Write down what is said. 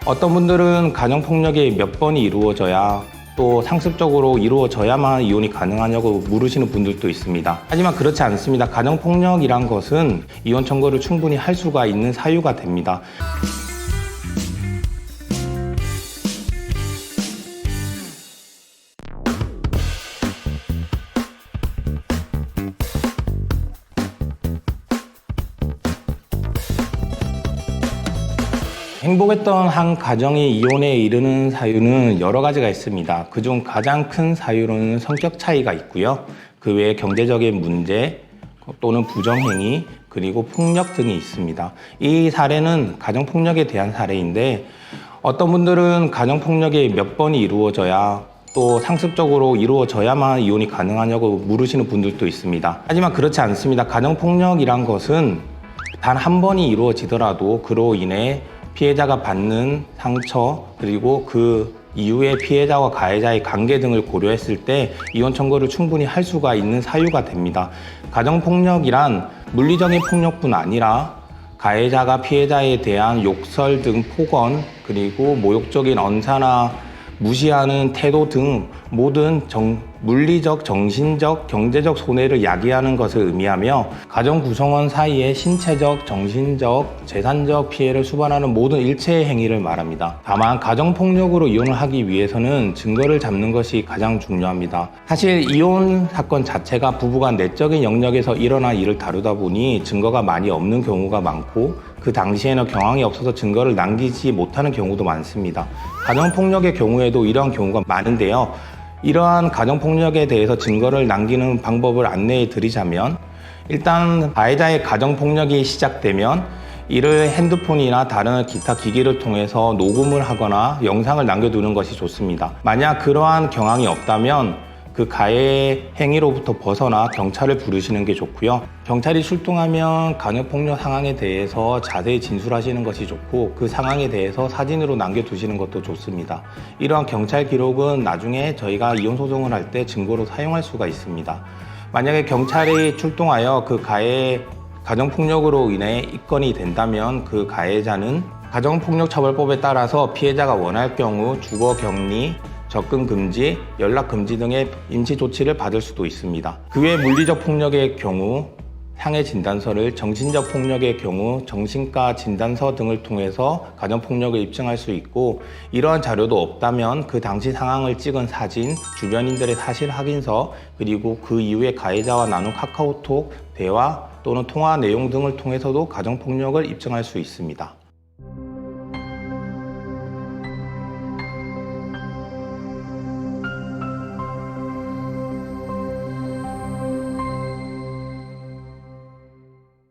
어떤 분들은 가정폭력이 몇 번이 이루어져야 또 상습적으로 이루어져야만 이혼이 가능하냐고 물으시는 분들도 있습니다. 하지만 그렇지 않습니다. 가정폭력이란 것은 이혼 청구를 충분히 할 수가 있는 사유가 됩니다. 행복했던 한 가정이 이혼에 이르는 사유는 여러 가지가 있습니다. 그중 가장 큰 사유로는 성격 차이가 있고요. 그 외에 경제적인 문제 또는 부정행위 그리고 폭력 등이 있습니다. 이 사례는 가정폭력에 대한 사례인데 어떤 분들은 가정폭력이 몇 번이 이루어져야 또 상습적으로 이루어져야만 이혼이 가능하냐고 물으시는 분들도 있습니다. 하지만 그렇지 않습니다. 가정폭력이란 것은 단 한 번이 이루어지더라도 그로 인해 피해자가 받는 상처 그리고 그 이후에 피해자와 가해자의 관계 등을 고려했을 때 이혼 청구를 충분히 할 수가 있는 사유가 됩니다. 가정폭력이란 물리적인 폭력뿐 아니라 가해자가 피해자에 대한 욕설 등 폭언 그리고 모욕적인 언사나 무시하는 태도 등 모든 물리적, 정신적, 경제적 손해를 야기하는 것을 의미하며 가정 구성원 사이에 신체적, 정신적, 재산적 피해를 수반하는 모든 일체의 행위를 말합니다. 다만 가정폭력으로 이혼을 하기 위해서는 증거를 잡는 것이 가장 중요합니다. 사실 이혼 사건 자체가 부부간 내적인 영역에서 일어난 일을 다루다 보니 증거가 많이 없는 경우가 많고 그 당시에는 경황이 없어서 증거를 남기지 못하는 경우도 많습니다. 가정폭력의 경우에도 이러한 경우가 많은데요. 이러한 가정폭력에 대해서 증거를 남기는 방법을 안내해 드리자면 일단 가해자의 가정폭력이 시작되면 이를 핸드폰이나 다른 기타 기기를 통해서 녹음을 하거나 영상을 남겨두는 것이 좋습니다. 만약 그러한 경황이 없다면 그 가해 행위로부터 벗어나 경찰을 부르시는 게 좋고요. 경찰이 출동하면 가정폭력 상황에 대해서 자세히 진술하시는 것이 좋고 그 상황에 대해서 사진으로 남겨두시는 것도 좋습니다. 이러한 경찰 기록은 나중에 저희가 이혼 소송을 할 때 증거로 사용할 수가 있습니다. 만약에 경찰이 출동하여 그 가해 가정폭력으로 인해 입건이 된다면 그 가해자는 가정폭력처벌법에 따라서 피해자가 원할 경우 주거 격리, 접근 금지, 연락 금지 등의 임시 조치를 받을 수도 있습니다. 그 외 물리적 폭력의 경우 상해 진단서를, 정신적 폭력의 경우 정신과 진단서 등을 통해서 가정폭력을 입증할 수 있고 이러한 자료도 없다면 그 당시 상황을 찍은 사진, 주변인들의 사실 확인서 그리고 그 이후에 가해자와 나눈 카카오톡, 대화 또는 통화 내용 등을 통해서도 가정폭력을 입증할 수 있습니다.